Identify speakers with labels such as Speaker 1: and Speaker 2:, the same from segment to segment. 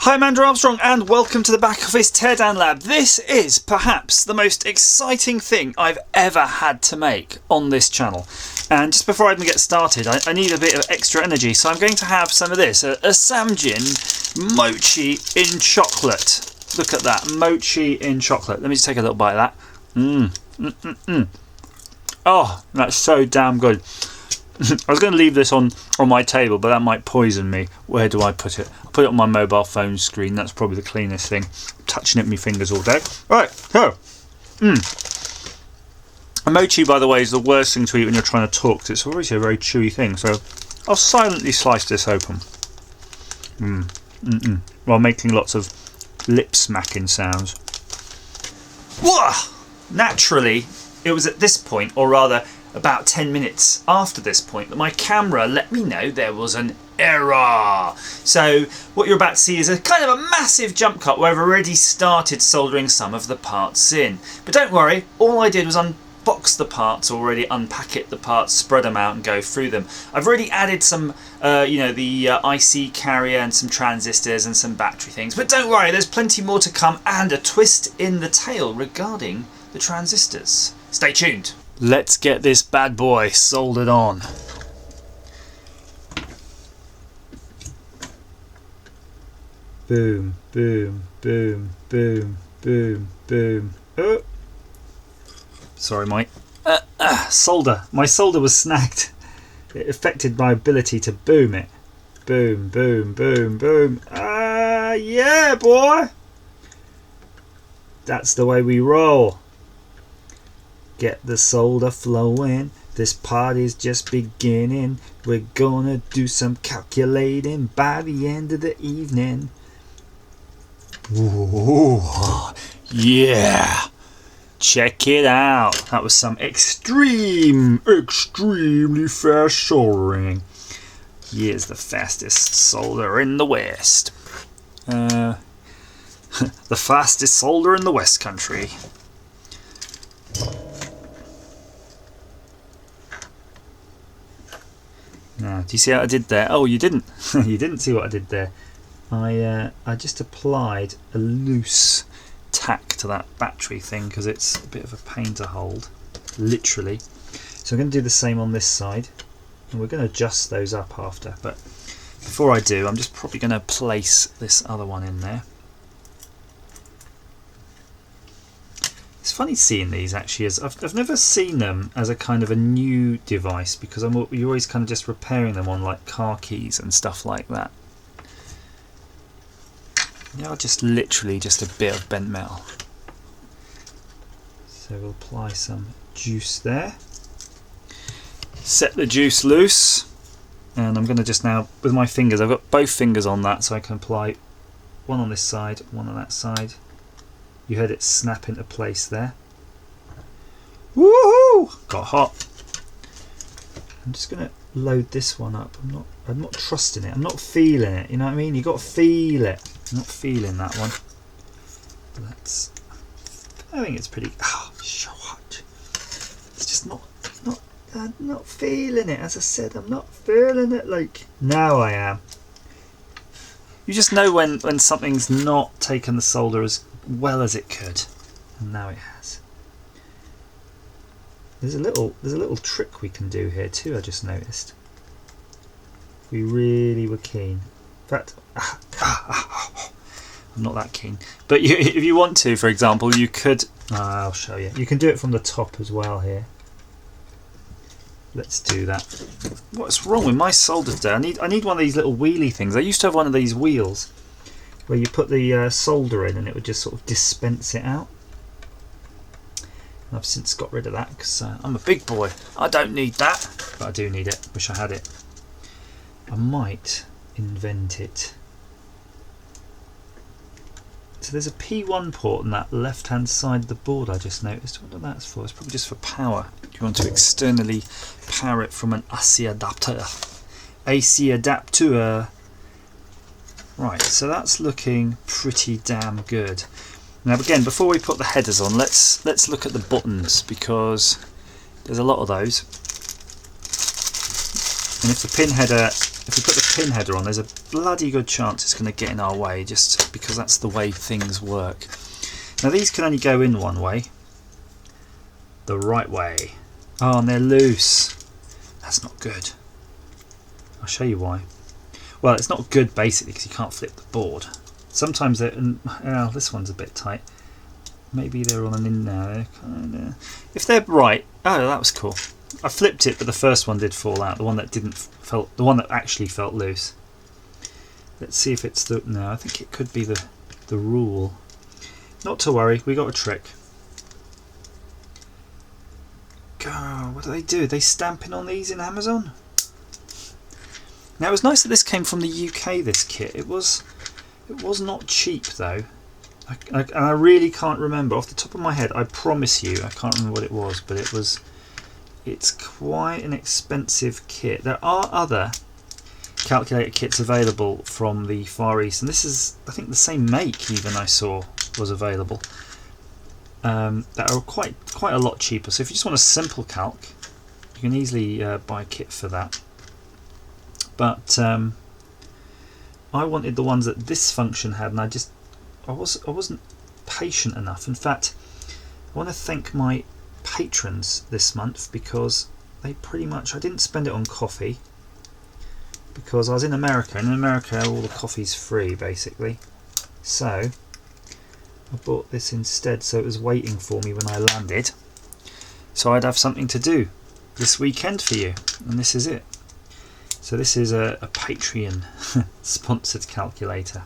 Speaker 1: Hi, I'm Andrew Armstrong and welcome to the Back Office Teardown Lab. This is perhaps the most exciting thing I've ever had to make on this channel. And just before I even get started, I need a bit of extra energy, so I'm going to have some of this, a Samjin mochi in chocolate. Look at that, mochi in chocolate. Let me just take a little bite of that. Oh, that's so damn good. I was going to leave this on my table, but that might poison me. Where do I put it? I'll put it on my mobile phone screen. That's probably the cleanest thing. I'm touching it with my fingers all day. Right, so. A mochi, by the way, is the worst thing to eat when you're trying to talk, because it's obviously a very chewy thing. So I'll silently slice this open. While making lots of lip smacking sounds. Whoa! Naturally, it was at this point, or rather about 10 minutes after this point, that my camera let me know there was an error. So what you're about to see is a kind of a massive jump cut where I've already started soldering some of the parts in. But don't worry, all I did was unbox the parts already, unpack it, the parts, spread them out and go through them. I've already added some, the IC carrier and some transistors and some battery things. But don't worry, there's plenty more to come and a twist in the tail regarding the transistors. Stay tuned. Let's get this bad boy soldered on. Boom, boom, boom, boom, boom, boom. Oh. Sorry, Mike. Solder. My solder was snagged. It affected my ability to boom it. Boom, boom, boom, boom. Yeah, boy. That's the way we roll. Get the solder flowing, this party's just beginning. We're gonna do some calculating by the end of the evening. Ooh, yeah! Check it out. That was some extremely fast soldering. Here's the fastest solder in the West. The fastest solder in the West Country. Now, do you see what I did there? Oh, you didn't. You didn't see what I did there. I just applied a loose tack to that battery thing because it's a bit of a pain to hold, literally. So I'm going to do the same on this side, and we're going to adjust those up after. But before I do, I'm just probably going to place this other one in there. It's funny seeing these actually, as I've never seen them as a kind of a new device, because you're always kind of just repairing them on like car keys and stuff like that. Now just literally just a bit of bent metal. So we'll apply some juice there. Set the juice loose, and I'm going to just now, with my fingers, I've got both fingers on that, so I can apply one on this side, one on that side. You heard it snap into place there. Woohoo! Got hot. I'm just gonna load this one up. I'm not trusting it. I'm not feeling it. You know what I mean? You got to feel it. I'm not feeling that one. I think it's pretty. Oh, so hot. It's just not. I'm not feeling it. As I said, I'm not feeling it. Like now I am. You just know when something's not taken the solder as well as it could, and now it has. There's a little trick we can do here too. I just noticed. We really were keen. In fact, I'm not that keen. But if you want to, for example, you could. I'll show you. You can do it from the top as well here. Let's do that. What's wrong with my solder today? I need one of these little wheelie things. I used to have one of these wheels where you put the solder in and it would just sort of dispense it out. And I've since got rid of that because I'm a big boy. I don't need that, but I do need it. Wish I had it. I might invent it. So there's a P1 port on that left hand side of the board I just noticed. I wonder what that's for. It's probably just for power. You want to externally power it from an AC adapter. AC adapter. Right, so that's looking pretty damn good. Now again, before we put the headers on, let's look at the buttons, because there's a lot of those. And if the pin header if we put the pin header on, there's a bloody good chance it's going to get in our way, just because that's the way things work. Now these can only go in one way, the right way. Oh, and they're loose. That's not good. I'll show you why. Well, it's not good basically because you can't flip the board. Sometimes they're, well, this one's a bit tight. Maybe they're on an in now. If they're right, oh, that was cool. I flipped it, but the first one did fall out. The one that actually felt loose. Let's see if it's the. No, I think it could be the rule. Not to worry, we got a trick. God, what do? They stamping on these in Amazon? Now it was nice that this came from the UK. This kit, it was not cheap though. And I really can't remember off the top of my head. I promise you, I can't remember what it was, but it's quite an expensive kit. There are other calculator kits available from the Far East, and this is, I think, the same make even I saw was available. That are quite a lot cheaper. So if you just want a simple calc, you can easily buy a kit for that. But I wanted the ones that this function had, and I wasn't patient enough. In fact, I want to thank my patrons this month because they pretty much, I didn't spend it on coffee because I was in America, and in America all the coffee's free basically. So I bought this instead, so it was waiting for me when I landed, so I'd have something to do this weekend for you, and this is it. So this is a Patreon sponsored calculator.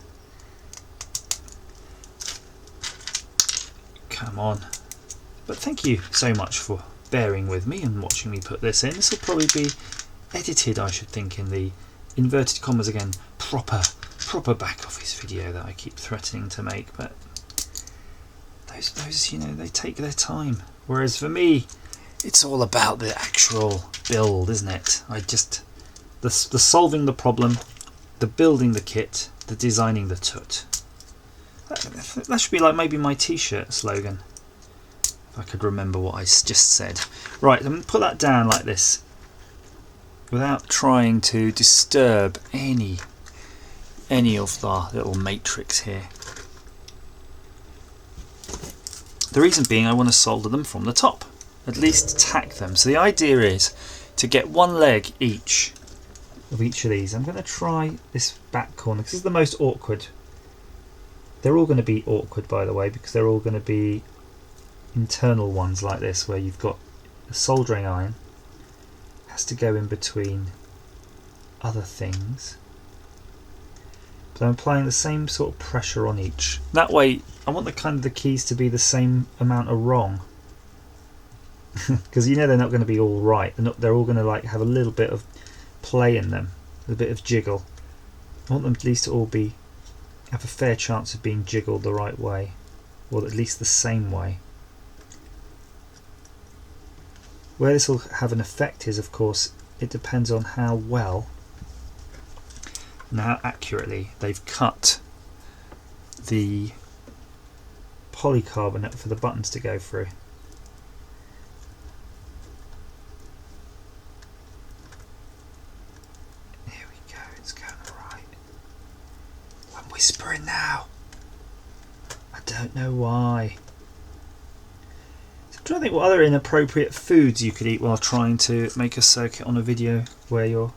Speaker 1: Come on. But thank you so much for bearing with me and watching me put this in. This will probably be edited, I should think, in the inverted commas again proper back office video that I keep threatening to make, but those, you know, they take their time. Whereas for me, it's all about the actual build, isn't it? The solving the problem, the building the kit, the designing the tut. That should be like maybe my t-shirt slogan, if I could remember what I just said. Right, I'm going to put that down like this without trying to disturb any of the little matrix here. The reason being, I want to solder them from the top, at least tack them. So the idea is to get one leg each of each of these. I'm going to try this back corner because this is the most awkward. They're all going to be awkward, by the way, because they're all going to be internal ones like this, where you've got a soldering iron has to go in between other things. But I'm applying the same sort of pressure on each. That way, I want the keys to be the same amount of wrong, because you know they're not going to be all right. They're all going to like have a little bit of play in them, a bit of jiggle. I want them at least to all have a fair chance of being jiggled the right way, or at least the same way. Where this will have an effect is, of course, it depends on how well and how accurately they've cut the polycarbonate for the buttons to go through. There we go, it's going alright. I'm whispering now. I don't know why. So I'm trying to think what other inappropriate foods you could eat while trying to make a circuit on a video where you're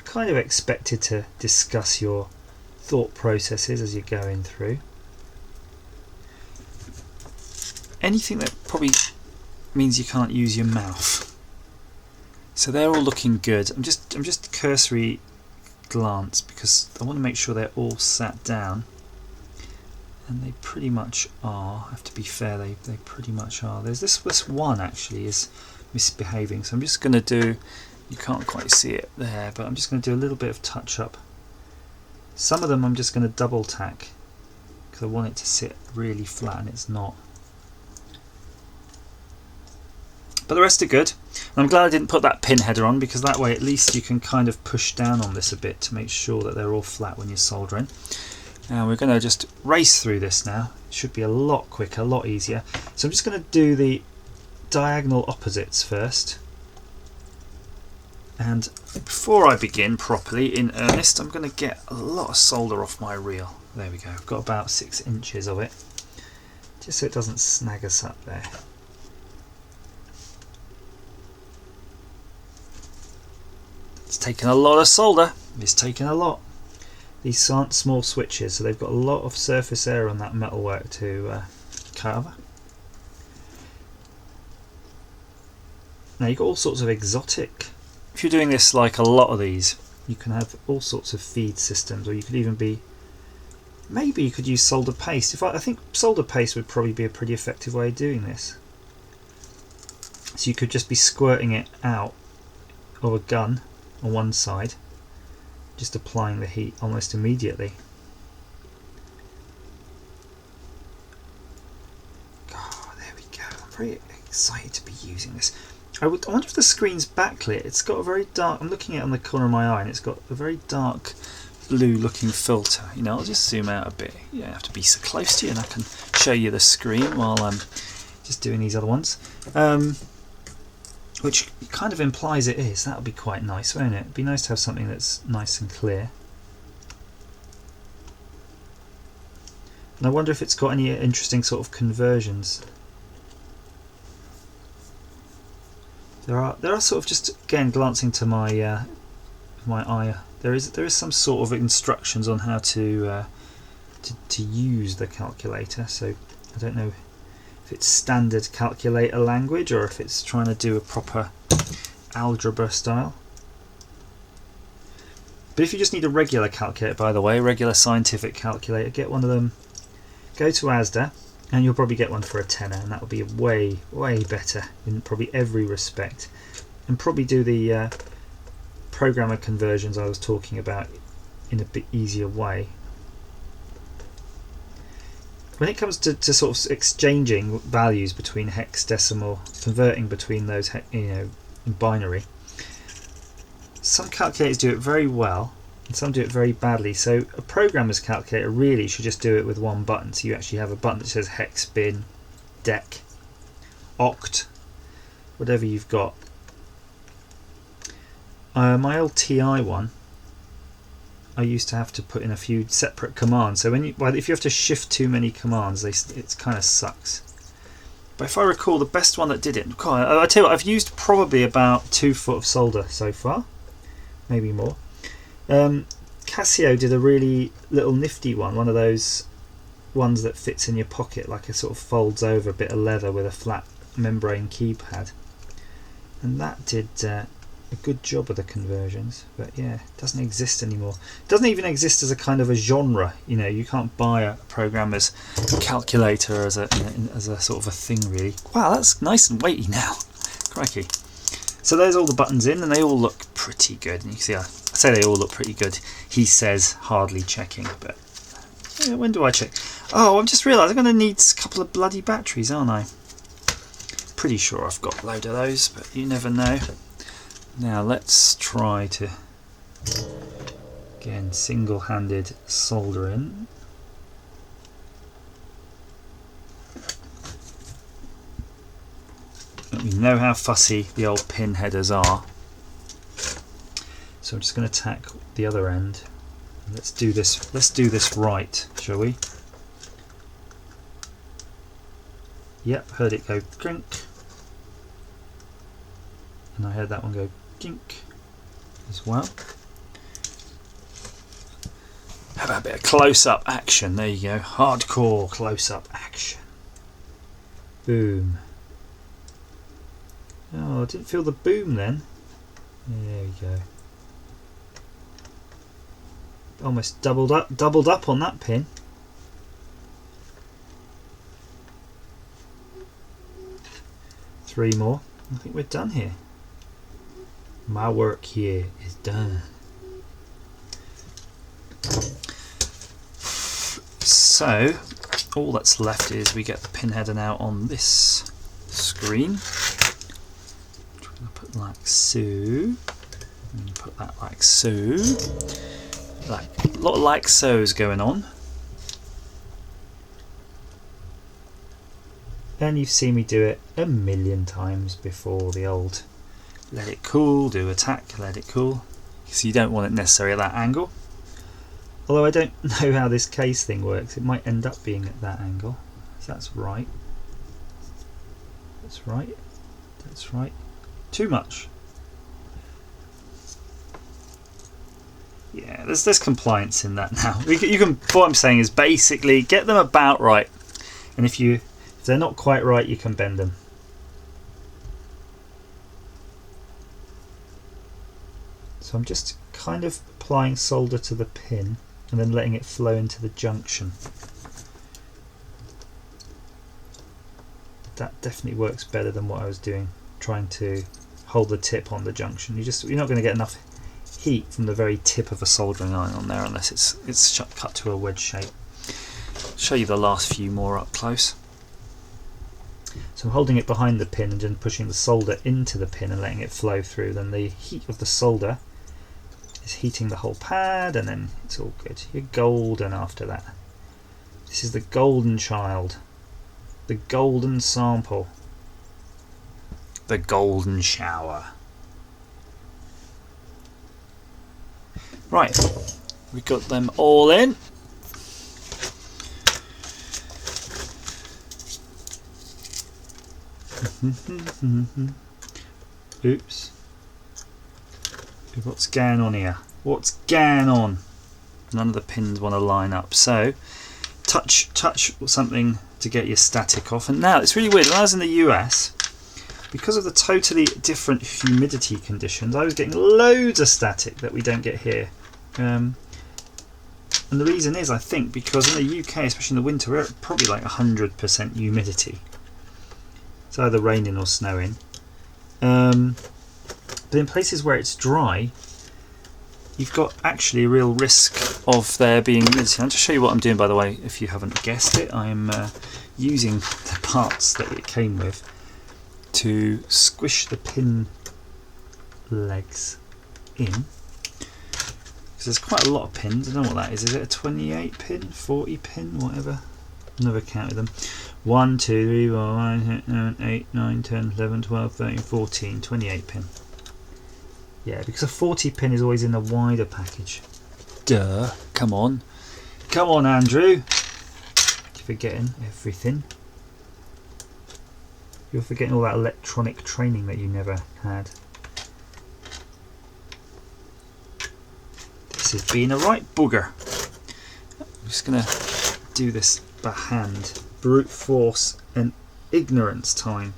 Speaker 1: kind of expected to discuss your thought processes as you're going through. Anything that probably means you can't use your mouth. So they're all looking good. I'm just cursory glance because I want to make sure they're all sat down, and they pretty much are. I have to be fair, they pretty much are. There's this one actually is misbehaving, so I'm just going to do, you can't quite see it there, but I'm just going to do a little bit of touch up. Some of them I'm just going to double tack because I want it to sit really flat, and it's not. But the rest are good. And I'm glad I didn't put that pin header on, because that way at least you can kind of push down on this a bit to make sure that they're all flat when you're soldering. Now we're going to just race through this now. It should be a lot quicker, a lot easier. So I'm just going to do the diagonal opposites first. And before I begin properly in earnest, I'm going to get a lot of solder off my reel. There we go, I've got about 6 inches of it, just so it doesn't snag us up there. It's taken a lot of solder, it's taken a lot. These aren't small switches, so they've got a lot of surface area on that metalwork to cover. Now you've got all sorts of exotic, if you're doing this like a lot of these, you can have all sorts of feed systems, or you could even be, maybe you could use solder paste. I think solder paste would probably be a pretty effective way of doing this. So you could just be squirting it out of a gun on one side, just applying the heat almost immediately. Oh, there we go. I'm very excited to be using this. I wonder if the screen's backlit. It's got a very dark, I'm looking at it on the corner of my eye, and it's got a very dark blue looking filter. You know, I'll just zoom out a bit. You don't have to be so close to you, and I can show you the screen while I'm just doing these other ones. Which kind of implies it is. That would be quite nice, won't it? It'd be nice to have something that's nice and clear. And I wonder if it's got any interesting sort of conversions. There are sort of, just again glancing to my my eye, there is some sort of instructions on how to use the calculator. So I don't know if it's standard calculator language or if it's trying to do a proper algebra style. But if you just need a regular calculator, by the way, regular scientific calculator, get one of them. Go to Asda, and you'll probably get one for a tenner, and that will be way better in probably every respect, and probably do the programmer conversions I was talking about in a bit easier way. When it comes to sort of exchanging values between hexadecimal, converting between those in binary, some calculators do it very well and some do it very badly. So a programmer's calculator really should just do it with one button. So you actually have a button that says hex, bin, dec, oct, whatever you've got. My old TI one, I used to have to put in a few separate commands. So if you have to shift too many commands, it kind of sucks. But if I recall, the best one that did it, I tell you what, I've used probably about 2 foot of solder so far, maybe more. Casio did a really little nifty one of those ones that fits in your pocket, like a sort of folds over bit of leather with a flat membrane keypad, and that did a good job of the conversions. But yeah, it doesn't exist anymore. It doesn't even exist as a kind of a genre. You know, you can't buy a programmer's calculator as a sort of a thing, really. Wow, that's nice and weighty now. Crikey. So there's all the buttons in, and they all look pretty good. And you can see I say they all look pretty good. He says hardly checking, but yeah, when do I check? Oh, I've just realised I'm going to need a couple of bloody batteries, aren't I? Pretty sure I've got a load of those, but you never know. Now let's try to, again, single-handed solder in. We know how fussy the old pin headers are, so I'm just going to tack the other end. Let's do this right, shall we? Yep, heard it go clink, and I heard that one go kink as well. How about a bit of close-up action? There you go, hardcore close-up action. Boom. Oh, I didn't feel the boom then. There we go. Almost doubled up on that pin. Three more. I think we're done here. My work here is done. So all that's left is we get the pin header now on this screen. Put like so, and put that like so, like a lot of like so's going on. And you've seen me do it a million times before, the old let it cool, do a tack, let it cool. So you don't want it necessarily at that angle. Although I don't know how this case thing works, it might end up being at that angle. So that's right. That's right. That's right. Too much. Yeah, there's compliance in that now. You can. What I'm saying is basically get them about right, and if they're not quite right, you can bend them. So I'm just kind of applying solder to the pin and then letting it flow into the junction. That definitely works better than what I was doing, trying to hold the tip on the junction. You're not going to get enough heat from the very tip of a soldering iron on there unless it's cut to a wedge shape. I'll show you the last few more up close. So I'm holding it behind the pin and then pushing the solder into the pin and letting it flow through. Then the heat of the solder is heating the whole pad, and then it's all good. You're golden after that. This is the golden child, the golden sample, the golden shower. Right, we got them all in. Oops. What's going on here? What's going on? None of the pins want to line up. So touch something to get your static off. And now it's really weird. When I was in the US, because of the totally different humidity conditions, I was getting loads of static that we don't get here. And the reason is, I think, because in the UK, especially in the winter, we're at probably like 100% humidity. It's either raining or snowing. But in places where it's dry, you've got actually a real risk of there being humidity. I'll just show you what I'm doing, by the way, if you haven't guessed it. I'm using the parts that it came with to squish the pin legs in. Because there's quite a lot of pins. I don't know what that is. Is it a 28 pin, 40 pin, whatever? I've never counted them. 1, 2, 3, 4, 5, 6, 7, 8, 9, 10, 11, 12, 13, 14, 28 pin. Yeah, because a 40 pin is always in the wider package. Duh, come on. Come on, Andrew. You're forgetting everything. You're forgetting all that electronic training that you never had. This is being a right booger. I'm just going to do this by hand. Brute force and ignorance time.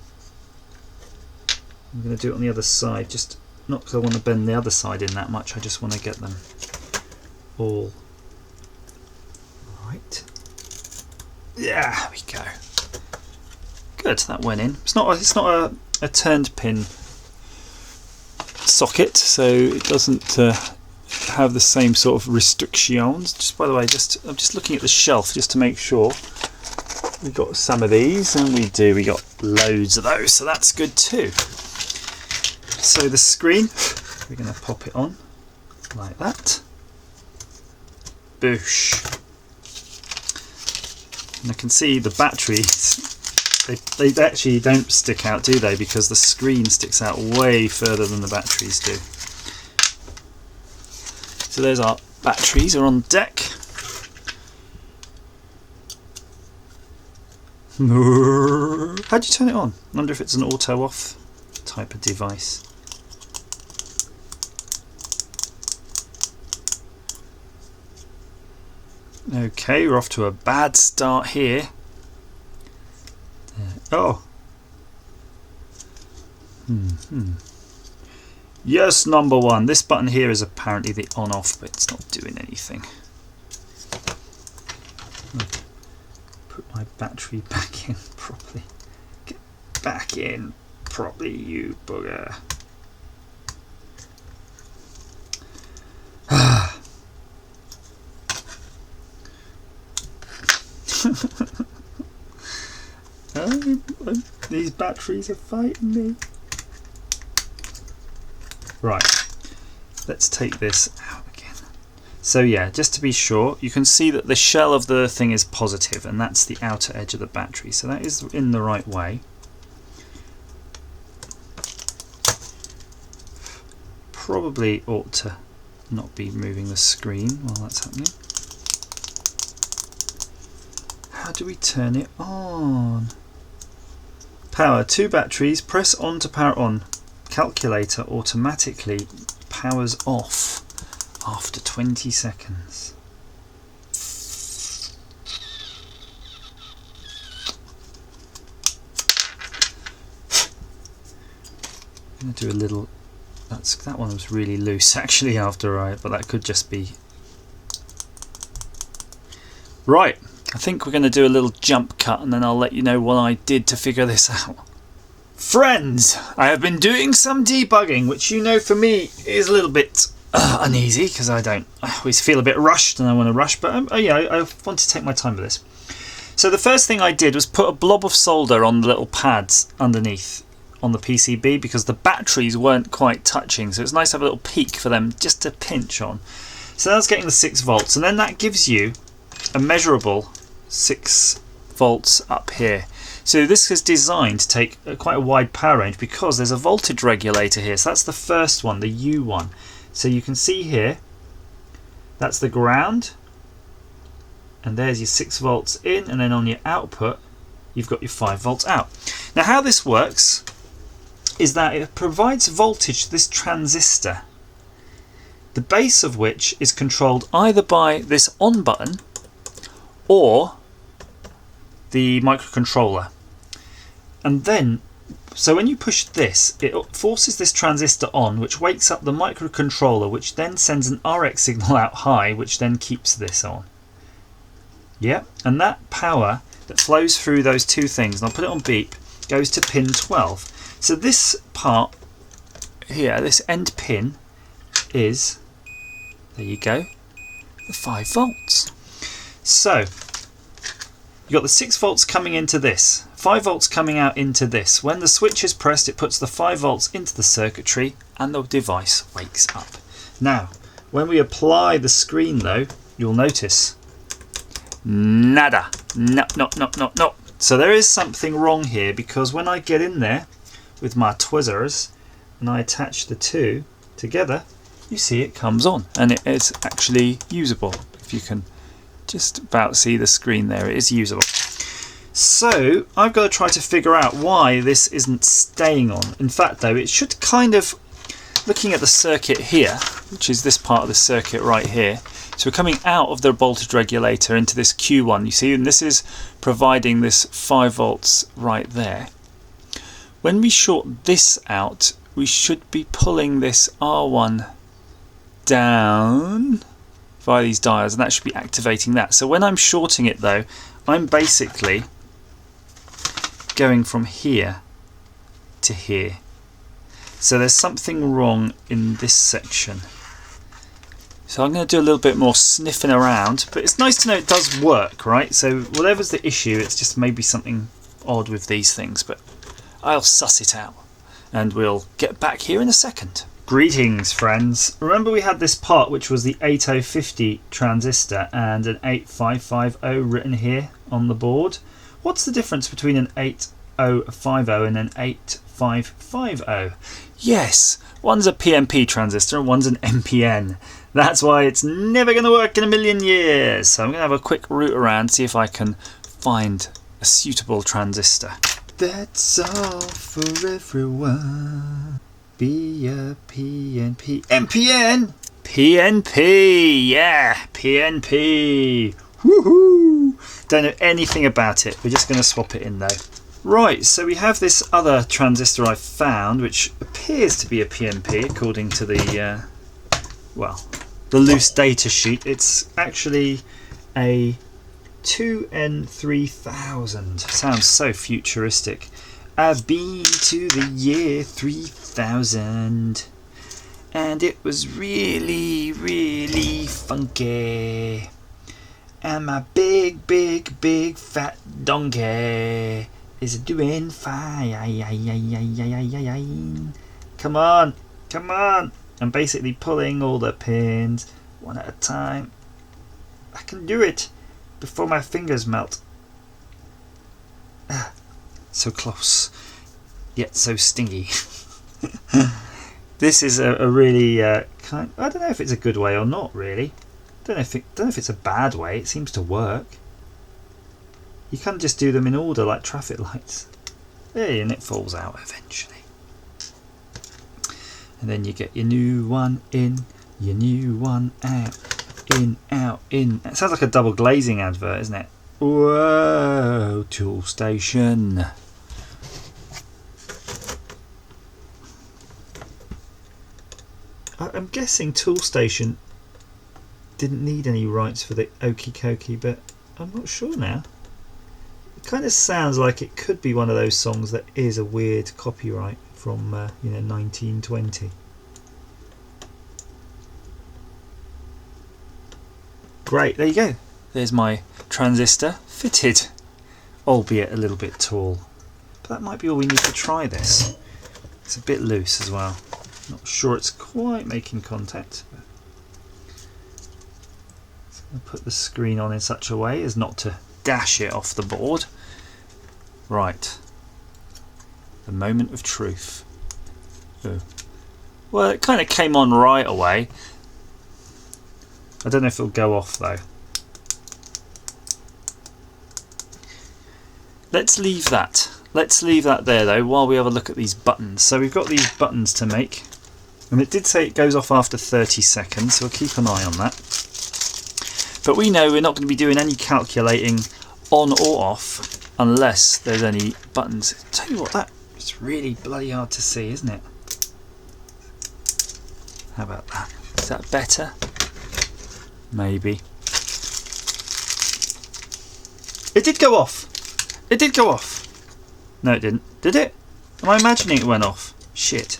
Speaker 1: I'm going to do it on the other side, just not because I want to bend the other side in that much, I just want to get them all right. Yeah, there we go. Good, that went in. It's not a turned pin socket, so it doesn't have the same sort of restrictions. Just by the way, I'm just looking at the shelf just to make sure. We got some of these, and we got loads of those, so that's good too. So the screen, we're going to pop it on like that. Boosh. And I can see the batteries. They actually don't stick out, do they? Because the screen sticks out way further than the batteries do. So there's our batteries are on deck. How do you turn it on? I wonder if it's an auto off type of device. Okay, we're off to a bad start here. Oh. Yes, number one. This button here is apparently the on off, but it's not doing anything. Put my battery back in properly. Get back in properly, you bugger. These batteries are fighting me. Right, let's take this out again. So yeah, just to be sure, you can see that the shell of the thing is positive, and that's the outer edge of the battery, so that is in the right way. probably ought to not be moving the screen while that's happening. How do we turn it on? Power 2 batteries, press on to power on. Calculator automatically powers off after 20 seconds. I'm going to do a little. That one was really loose actually but that could just be. Right, I think we're going to do a little jump cut and then I'll let you know what I did to figure this out. Friends, I have been doing some debugging, which you know for me is a little bit uneasy because I always feel a bit rushed and I want to rush, but I want to take my time with this. So the first thing I did was put a blob of solder on the little pads underneath on the PCB because the batteries weren't quite touching, so it's nice to have a little peak for them just to pinch on. So that's getting the 6 volts, and then that gives you a measurable 6 volts up here. So this is designed to take quite a wide power range because there's a voltage regulator here. So that's the first one, the U one. So you can see here, that's the ground, and there's your 6 volts in, and then on your output you've got your 5 volts out. Now how this works is that it provides voltage to this transistor, the base of which is controlled either by this on button or the microcontroller. And then, so when you push this, it forces this transistor on, which wakes up the microcontroller, which then sends an RX signal out high, which then keeps this on. Yeah, and that power that flows through those two things, and I'll put it on beep, goes to pin 12. So this part here, this end pin is, there you go, the 5 volts. So you've got the 6 volts coming into this, 5 volts coming out into this. When the switch is pressed, it puts the 5 volts into the circuitry and the device wakes up. Now, when we apply the screen though, you'll notice nada. No. So there is something wrong here because when I get in there with my tweezers and I attach the two together, you see it comes on and it is actually usable. If you can just about see the screen there, it is usable. So I've got to try to figure out why this isn't staying on. In fact though, it should kind of, looking at the circuit here, which is this part of the circuit right here, so we're coming out of the voltage regulator into this Q1, you see, and this is providing this 5 volts right there. When we short this out, we should be pulling this R1 down via these diodes, and that should be activating that. So when I'm shorting it though, I'm basically going from here to here. So there's something wrong in this section. So I'm going to do a little bit more sniffing around, but it's nice to know it does work, right? So whatever's the issue, it's just maybe something odd with these things, but I'll suss it out and we'll get back here in a second. Greetings friends. Remember we had this part which was the 8050 transistor and an 8550 written here on the board. What's the difference between an 8050 and an 8550? Yes, one's a PNP transistor and one's an NPN. That's why it's never going to work in a million years. So I'm going to have a quick route around, see if I can find a suitable transistor. That's all for everyone. Be a PNP. NPN! PNP! Yeah, PNP! Woohoo! Don't know anything about it. We're just going to swap it in though. Right, so we have this other transistor I found, which appears to be a PNP according to the, the loose data sheet. It's actually a 2N3000. Sounds so futuristic. I've been to the year 3000 and it was really, really funky. And my big, big, big fat donkey is doing fine. Come on, come on. I'm basically pulling all the pins one at a time. I can do it before my fingers melt. So close, yet so stingy. This is a really I don't know if it's a good way or not, really. Don't know if it's a bad way. It seems to work. You can just do them in order like traffic lights. Hey, and it falls out eventually. And then you get your new one in, your new one out, in, out, in. It sounds like a double glazing advert, isn't it? Whoa, tool station. I'm guessing Toolstation didn't need any rights for the Okie Kokie, but I'm not sure now. It kind of sounds like it could be one of those songs that is a weird copyright from 1920. Great, there you go. There's my transistor fitted, albeit a little bit tall. But that might be all we need to try this. It's a bit loose as well. Not sure it's quite making contact. But just going to put the screen on in such a way as not to dash it off the board. Right. The moment of truth. Oh. Well, it kind of came on right away. I don't know if it'll go off though. Let's leave that. Let's leave that there though while we have a look at these buttons. So we've got these buttons to make. And it did say it goes off after 30 seconds, so we'll keep an eye on that. But we know we're not going to be doing any calculating on or off unless there's any buttons. I'll tell you what, that is really bloody hard to see, isn't it? How about that? Is that better? Maybe. It did go off. It did go off. No, it didn't. Did it? Am I imagining it went off? Shit.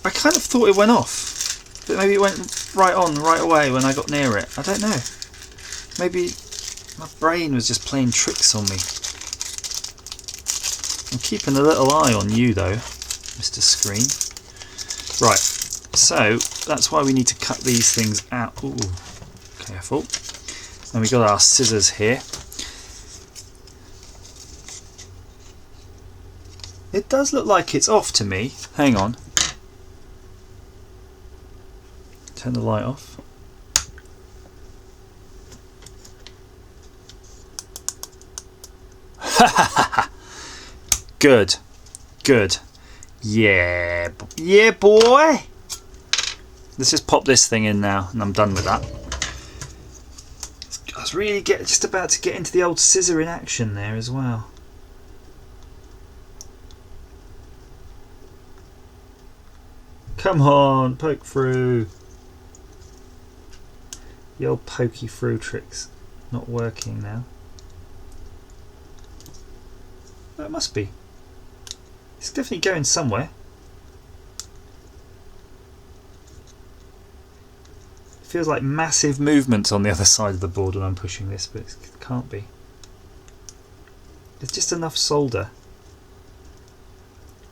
Speaker 1: I kind of thought it went off, but maybe it went right on, right away when I got near it. I don't know. Maybe my brain was just playing tricks on me. I'm keeping a little eye on you though, Mr. Screen. Right, so that's why we need to cut these things out. Ooh, careful. And we got our scissors here. It does look like it's off to me. Hang on. Turn the light off. Good. Good. Yeah. Yeah, boy. Let's just pop this thing in now and I'm done with that. I was really just about to get into the old scissor in action there as well. Come on, poke through. The old pokey through trick's not working now. Oh, it must be. It's definitely going somewhere. It feels like massive movements on the other side of the board when I'm pushing this, but it can't be. There's just enough solder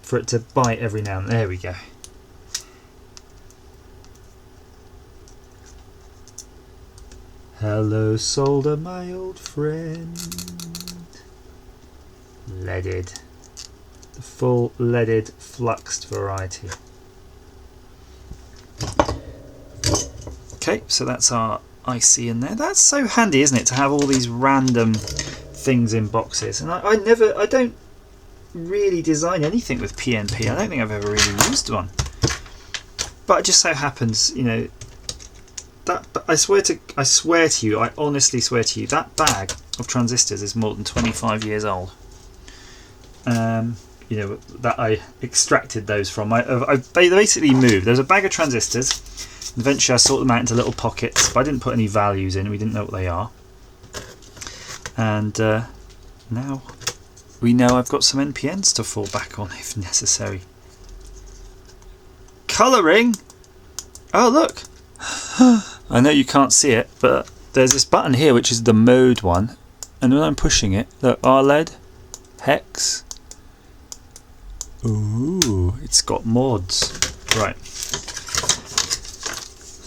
Speaker 1: for it to bite every now and then. There we go. Hello solder, my old friend. Leaded. The full leaded fluxed variety. Okay, so that's our IC in there. That's so handy, isn't it, to have all these random things in boxes. And I don't really design anything with PNP. I don't think I've ever really used one. But it just so happens, you know, that I swear to you, I honestly swear to you, that bag of transistors is more than 25 years old. You know, that I extracted those from. They basically moved. There's a bag of transistors. Eventually I sort them out into little pockets, but I didn't put any values in. We didn't know what they are. And now we know I've got some NPNs to fall back on if necessary. Colouring! Oh, look! I know you can't see it, but there's this button here which is the mode one. And when I'm pushing it, look, RLED, hex. Ooh, it's got mods. Right.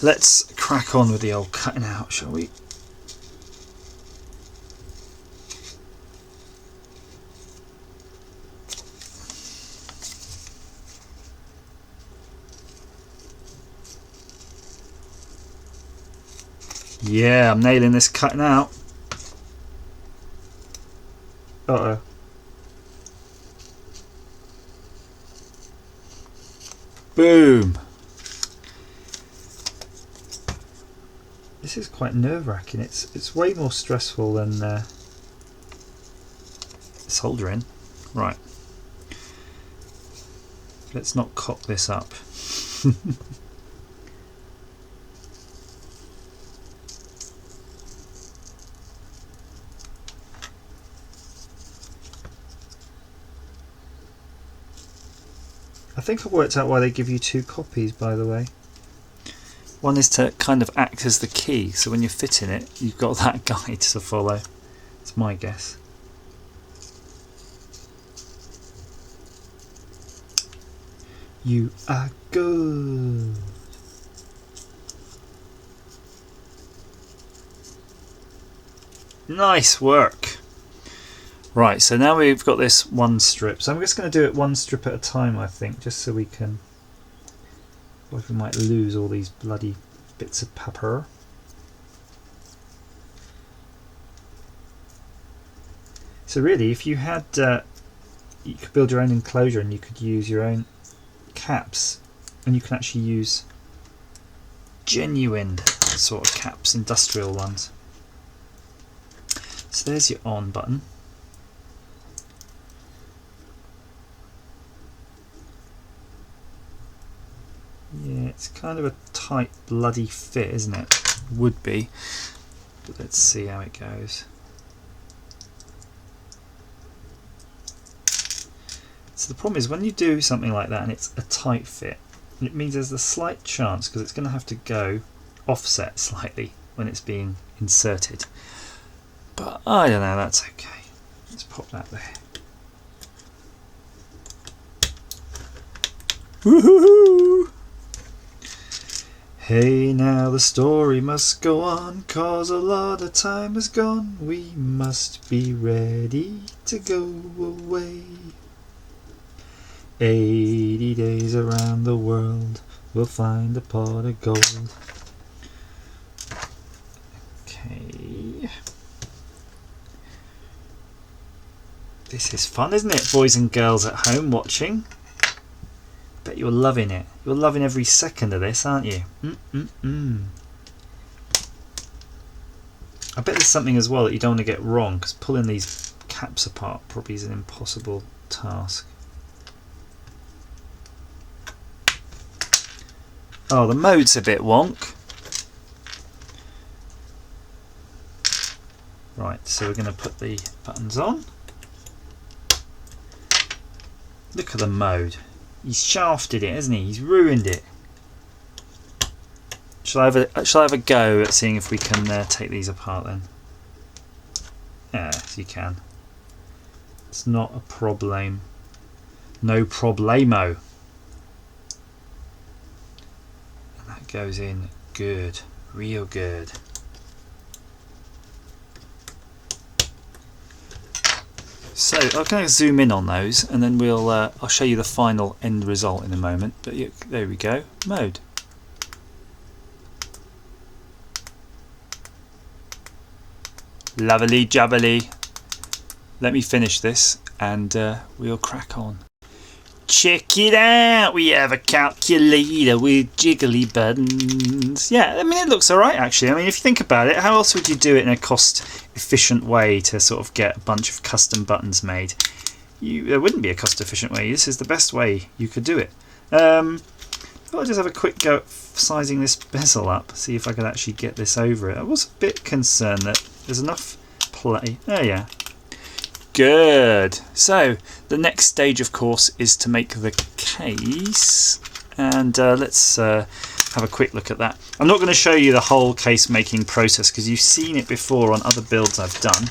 Speaker 1: Let's crack on with the old cutting out, shall we? Yeah, I'm nailing this cutting out. Uh-oh. Boom. This is quite nerve-wracking. It's way more stressful than soldering. Right. Let's not cock this up. I think I've worked out why they give you 2 copies, by the way. One is to kind of act as the key, so when you're fitting it, you've got that guide to follow. It's my guess. You are good. Nice work. Right, so now we've got this one strip. So I'm just going to do it one strip at a time, I think, just so we can... What if we might lose all these bloody bits of paper? So really, if you had... you could build your own enclosure and you could use your own caps. And you can actually use genuine sort of caps, industrial ones. So there's your on button. Yeah, it's kind of a tight bloody fit, isn't it? Would be. But let's see how it goes. So the problem is when you do something like that and it's a tight fit, it means there's a slight chance, because it's going to have to go offset slightly when it's being inserted. But I don't know, that's okay. Let's pop that there. Woohoo! Hey, now the story must go on, 'cause a lot of time has gone. We must be ready to go away. 80 days around the world, we'll find a pot of gold. Okay. This is fun, isn't it, boys and girls at home watching? Bet you're loving it. You're loving every second of this, aren't you? I bet there's something as well that you don't want to get wrong, because pulling these caps apart probably is an impossible task. Oh, the mode's a bit wonk. Right, so we're going to put the buttons on. Look at the mode. He's shafted it, hasn't he? He's ruined it. Shall I have a go at seeing if we can take these apart then? Yes, you can. It's not a problem. No problemo. And that goes in good, real good. So I'm going to zoom in on those, and then I'll show you the final end result in a moment. But there we go, mode. Lovely jubbly. Let me finish this, and we'll crack on. Check it out, we have a calculator with jiggly buttons. Yeah, I mean, it looks alright actually. I mean, if you think about it, how else would you do it in a cost efficient way to sort of get a bunch of custom buttons made? There wouldn't be a cost efficient way. This is the best way you could do it. I'll just have a quick go at sizing this bezel up, see if I could actually get this over it. I was a bit concerned that there's enough play. Oh yeah. Good. So the next stage, of course, is to make the case, and let's have a quick look at that. I'm not going to show you the whole case making process because you've seen it before on other builds I've done.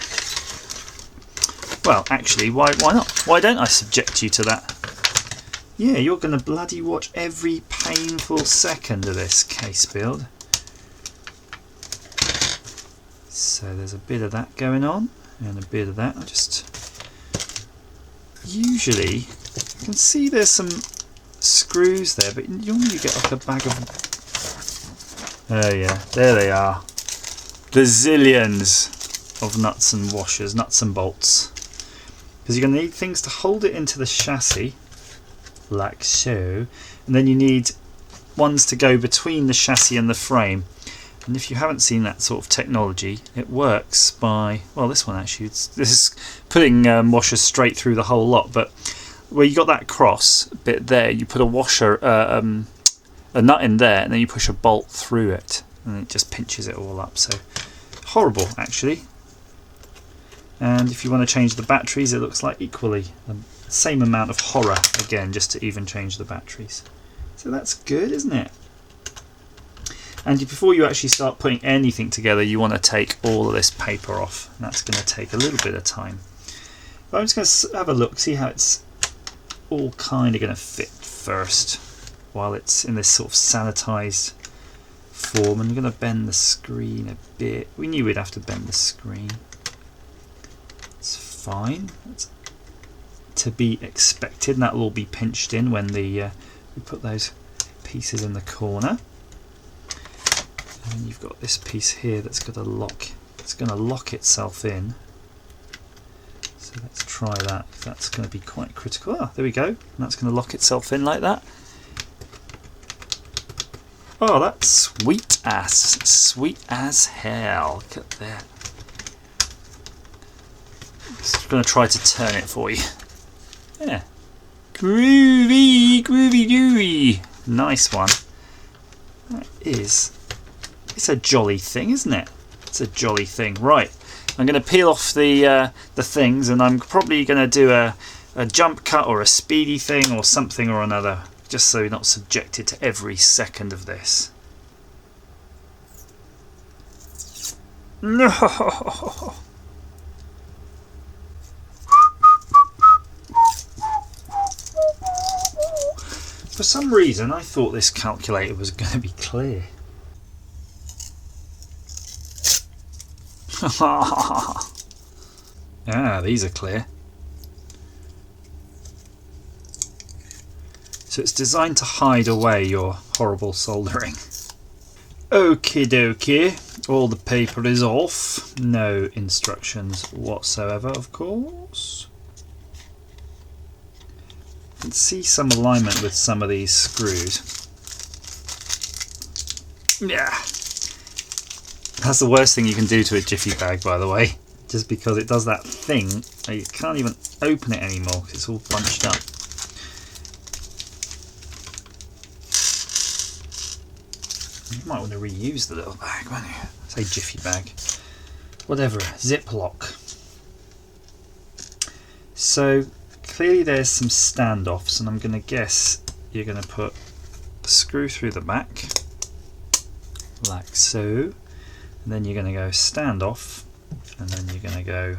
Speaker 1: Well, actually, why not? Why don't I subject you to that? Yeah, you're going to bloody watch every painful second of this case build. So there's a bit of that going on. And a bit of that. I just usually you can see there's some screws there, but normally you get like a bag of. Oh yeah, there they are. the zillions of nuts and washers, nuts and bolts, because you're going to need things to hold it into the chassis like so, and then you need ones to go between the chassis and the frame. And if you haven't seen that sort of technology, it works by, well, this one actually, this is putting washers straight through the whole lot, but where you got that cross bit there, you put a washer, a nut in there, and then you push a bolt through it, and it just pinches it all up. So horrible, actually. And if you want to change the batteries, it looks like equally the same amount of horror again, just to even change the batteries. So that's good, isn't it? And before you actually start putting anything together, you want to take all of this paper off, and that's going to take a little bit of time. But I'm just going to have a look, see how it's all kind of going to fit first while it's in this sort of sanitized form. And I'm going to bend the screen a bit. We knew we'd have to bend the screen. It's fine. It's to be expected, and that will all be pinched in when we put those pieces in the corner. And you've got this piece here that's got a lock. It's going to lock itself in. So let's try that. That's going to be quite critical. Ah, there we go. And that's going to lock itself in like that. Oh, that's sweet as hell. Look at that. Just going to try to turn it for you. Yeah. Groovy, groovy, groovy. Nice one. That is. It's a jolly thing, isn't it? It's a jolly thing. Right. I'm going to peel off the things, and I'm probably going to do a jump cut or a speedy thing or something or another, just so you're not subjected to every second of this. No. For some reason, I thought this calculator was going to be clear. Ah, these are clear. So it's designed to hide away your horrible soldering. Okie dokie, all the paper is off. No instructions whatsoever, of course. You can see some alignment with some of these screws. Yeah. That's the worst thing you can do to a jiffy bag, by the way, just because it does that thing where you can't even open it anymore because it's all bunched up. You might want to reuse the little bag, won't you? Say jiffy bag. Whatever, Ziploc. So clearly there's some standoffs, and I'm going to guess you're going to put a screw through the back, like so. And then you're going to go standoff, and then you're going to go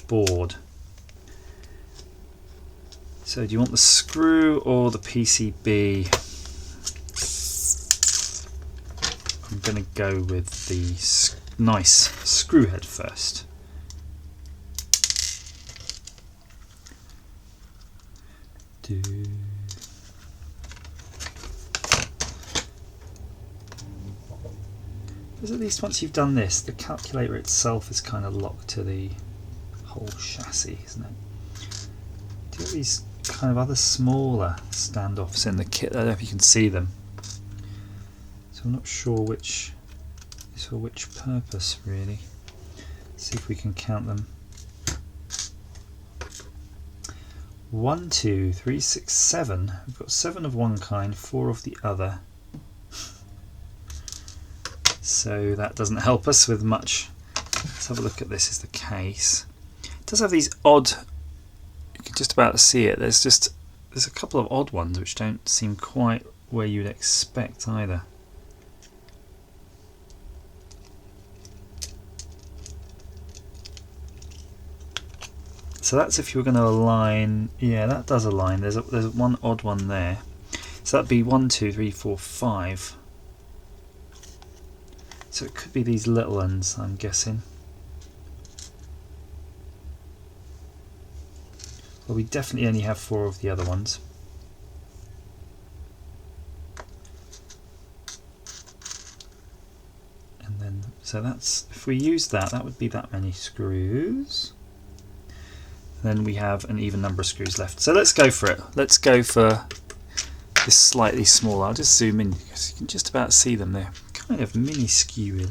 Speaker 1: board. So do you want the screw or the PCB? I'm going to go with the nice screw head first. Because at least once you've done this, the calculator itself is kind of locked to the whole chassis, isn't it? Do you have these kind of other smaller standoffs in the kit? I don't know if you can see them. So I'm not sure which is for which purpose, really. Let's see if we can count them. 1, 2, 3, 6, 7. We've got 7 of one kind, 4 of the other. So that doesn't help us with much. Let's have a look at this as the case. It does have these odd, you can just about see it, there's a couple of odd ones which don't seem quite where you'd expect either. So that's if you were going to align, yeah, that does align. There's one odd one there. So that'd be 1, 2, 3, 4, 5. So it could be these little ones, I'm guessing. Well, we definitely only have 4 of the other ones. And then So that's, if we use that, that would be that many screws. Then we have an even number of screws left. So let's go for it. Let's go for this slightly smaller. I'll just zoom in because you can just about see them there. Kind of minuscule.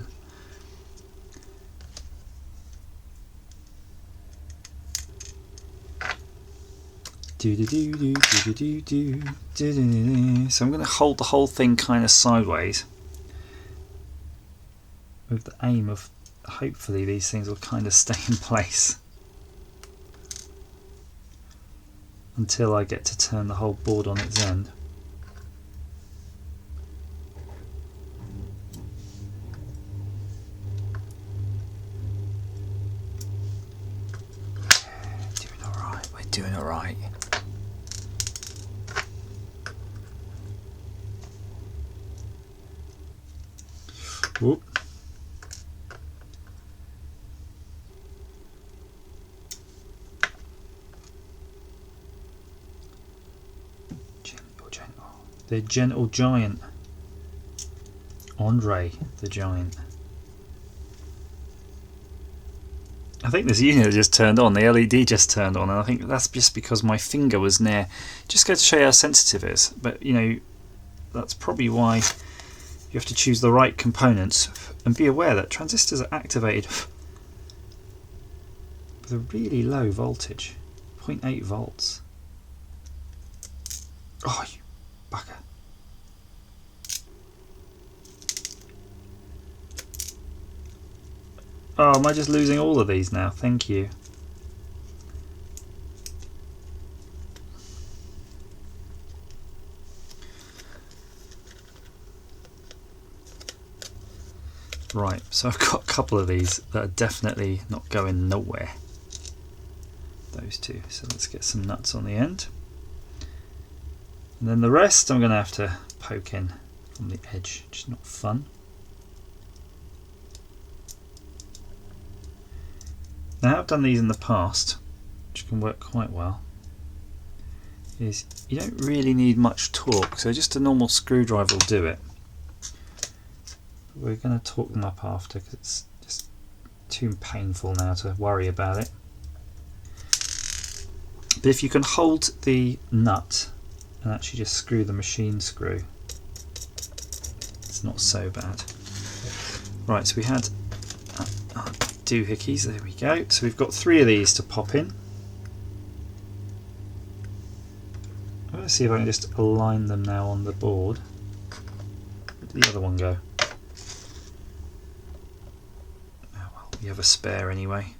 Speaker 1: So I'm going to hold the whole thing kind of sideways with the aim of hopefully these things will kind of stay in place until I get to turn the whole board on its end. Doing alright, we're doing alright. Whoop. The gentle giant. Andre the giant. I think this unit just turned on, the LED just turned on, and I think that's just because my finger was near. Just go to show you how sensitive it is, but you know, that's probably why you have to choose the right components and be aware that transistors are activated with a really low voltage, 0.8 volts. Oh, you bugger. Oh, am I just losing all of these now? Thank you. Right, so I've got a couple of these that are definitely not going nowhere. Those two. So let's get some nuts on the end. And then the rest I'm going to have to poke in from the edge, which is not fun. Now I've done these in the past, which can work quite well, is you don't really need much torque, so just a normal screwdriver will do it. But we're going to torque them up after because it's just too painful now to worry about it. But if you can hold the nut and actually just screw the machine screw, it's not so bad. Right, so we had doohickeys, there we go. So we've got 3 of these to pop in. Let's see if I can just align them now on the board. Where did the other one go? Oh well, we have a spare anyway.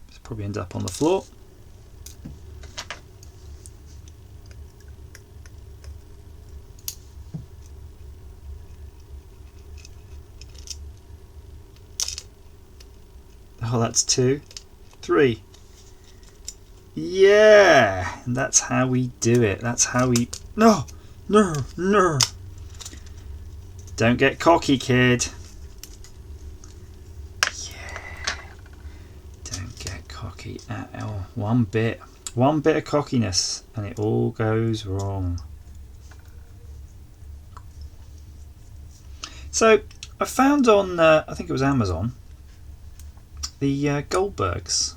Speaker 1: It's probably end up on the floor. Oh, that's 2, 3. Yeah, and that's how we do it. That's how we. No. Don't get cocky, kid. Yeah. Don't get cocky at all. One bit of cockiness, and it all goes wrong. So I found on, I think it was Amazon, the Goldbergs.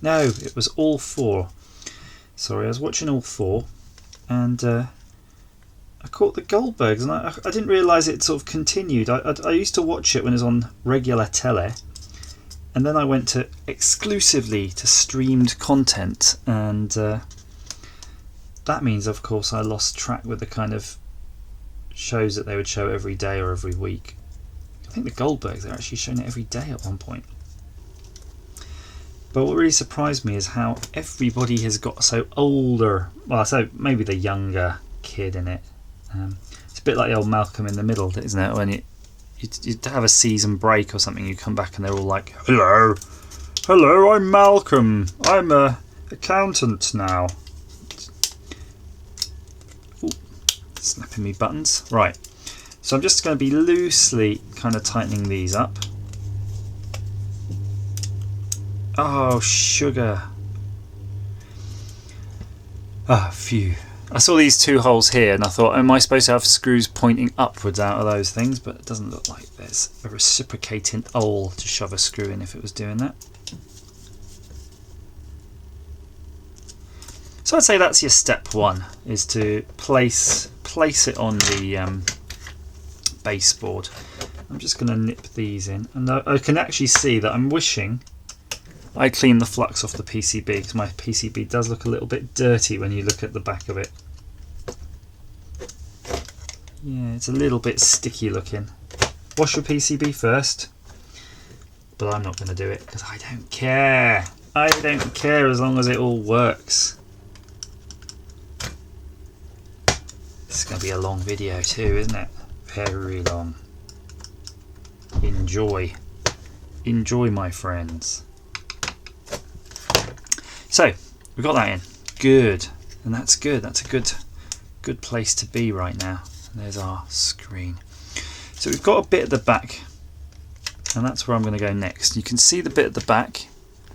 Speaker 1: No, it was all 4. Sorry, I was watching all 4, and I caught the Goldbergs, and I didn't realise it sort of continued. I used to watch it when it was on regular tele, and then I went to exclusively to streamed content, and that means, of course, I lost track with the kind of shows that they would show every day or every week. I think the Goldbergs, they're actually showing it every day at one point. But what really surprised me is how everybody has got so older, well, so maybe the younger kid in it. It's a bit like the old Malcolm in the Middle, isn't it? When you have a season break or something, you come back and they're all like, hello, I'm Malcolm, I'm a accountant now. Ooh, snapping me buttons. Right, so I'm just going to be loosely kind of tightening these up. Oh, sugar. Ah, phew. I saw these two holes here and I thought, am I supposed to have screws pointing upwards out of those things? But it doesn't look like there's a reciprocating hole to shove a screw in if it was doing that. So I'd say that's your step one, is to place it on the baseboard. I'm just going to nip these in, and I can actually see that I'm wishing I cleaned the flux off the PCB, because my PCB does look a little bit dirty when you look at the back of it. Yeah, it's a little bit sticky looking. Wash your PCB first, but I'm not going to do it because I don't care. I don't care as long as it all works. This is going to be a long video too, isn't it? Very long. Enjoy. Enjoy, my friends. So, we've got that in. Good. And that's good. That's a good place to be right now. And there's our screen. So we've got a bit at the back, and that's where I'm going to go next. You can see the bit at the back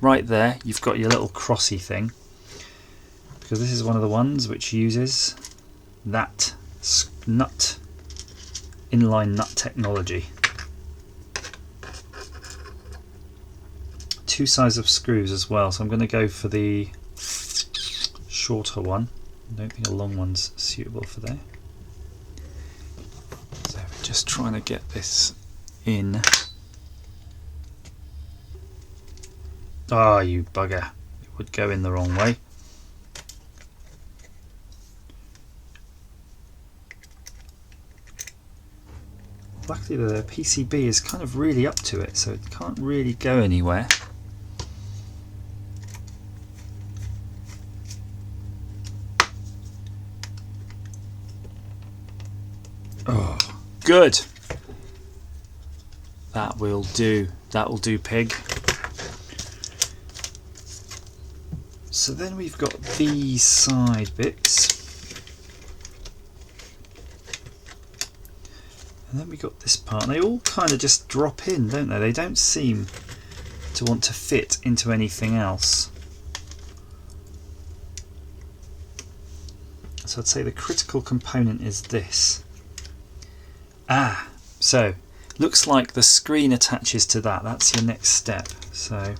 Speaker 1: right there. You've got your little crossy thing, because this is one of the ones which uses that nut, inline nut technology. Two sizes of screws as well, so I'm going to go for the shorter one. I don't think a long one's suitable for there. So we're just trying to get this in. Ah, you bugger. It would go in the wrong way. Luckily the PCB is kind of really up to it, so it can't really go anywhere. Oh, good. That will do. That will do, pig. So then we've got these side bits. And then we got this part. And they all kind of just drop in, don't they? They don't seem to want to fit into anything else. So I'd say the critical component is this. Ah, so looks like the screen attaches to that. That's your next step. So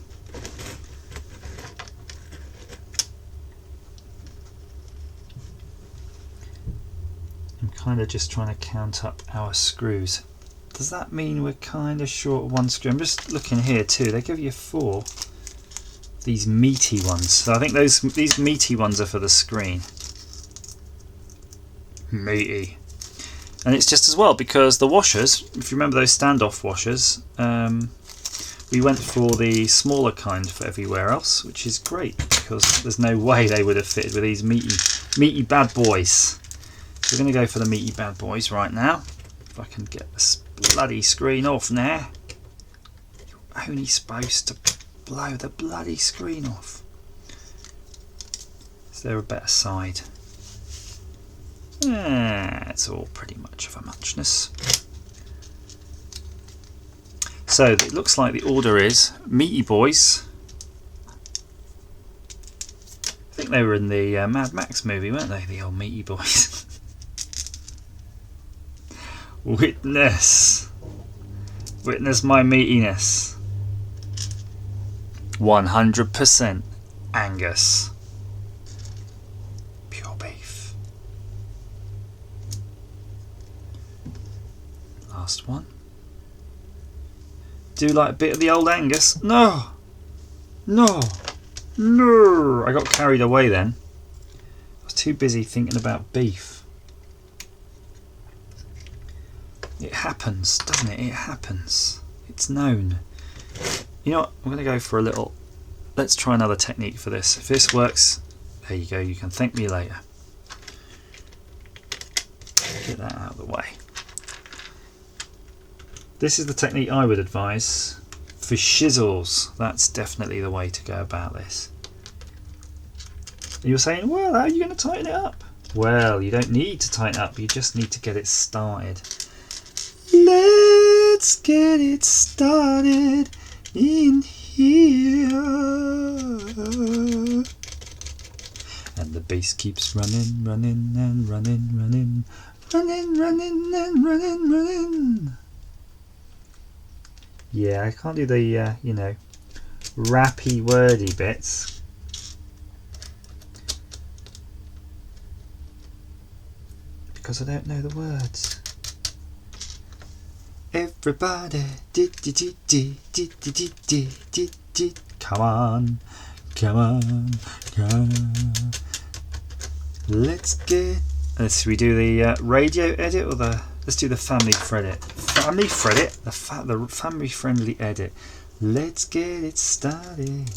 Speaker 1: I'm kind of just trying to count up our screws. Does that mean we're kind of short of one screw? I'm just looking here too. They give you 4. These meaty ones. So I think these meaty ones are for the screen. Meaty. And it's just as well because the washers, if you remember those standoff washers, we went for the smaller kind for everywhere else, which is great because there's no way they would have fitted with these meaty bad boys. So we're going to go for the meaty bad boys right now. If I can get this bloody screen off now. You're only supposed to blow the bloody screen off. Is there a better side? It's all pretty much of a muchness. So it looks like the order is meaty boys. I think they were in the Mad Max movie, weren't they? The old meaty boys. Witness my meatiness. 100% Angus. Pure beef. Last one. Do like a bit of the old Angus. No! No! No! I got carried away then. I was too busy thinking about beef. It happens, doesn't it? It happens. It's known. You know what? I'm going to go for a little... Let's try another technique for this. If this works, there you go. You can thank me later. Get that out of the way. This is the technique I would advise for shizzles. That's definitely the way to go about this. You're saying, well, how are you going to tighten it up? Well, you don't need to tighten it up. You just need to get it started. Let's get it started in here. And the bass keeps running, running and running, running, running, running and running, running. Yeah, I can't do the, you know, rappy, wordy bits. Because I don't know the words. Everybody, come on, come on, come on. Let's get. Should we do the radio edit or the? Let's do the family edit. Family edit. The family friendly edit. Let's get it started.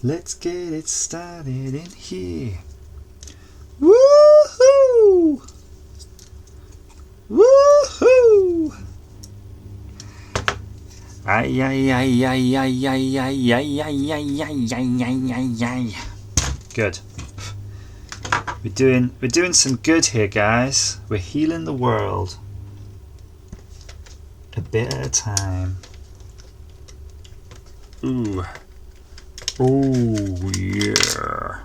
Speaker 1: Let's get it started in here. Woohoo! Woohoo! Ay ay ay ay ay ay ay ay ay ay ay ay ay ay. Good. We're doing some good here, guys. We're healing the world. A bit at a time. Ooh. Oh yeah.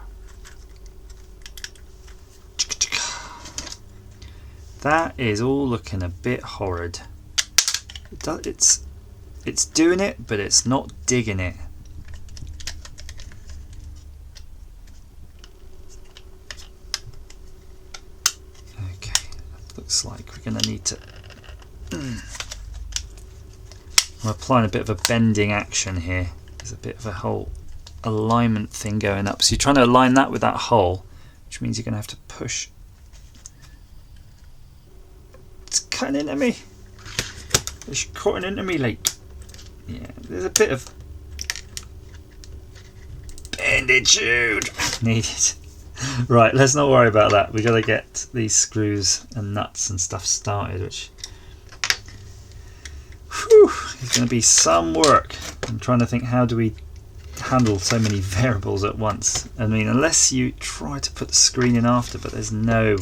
Speaker 1: That is all looking a bit horrid. It's doing it, but it's not digging it. Okay, looks like we're going to need to... I'm applying a bit of a bending action here. There's a bit of a whole alignment thing going up. So you're trying to align that with that hole, which means you're going to have to push. It's cutting into me. It's cutting into me like... Yeah, there's a bit of benditude needed. Right, let's not worry about that. We've got to get these screws and nuts and stuff started, which is going to be some work. I'm trying to think, how do we handle so many variables at once? I mean, unless you try to put the screen in after, but there's no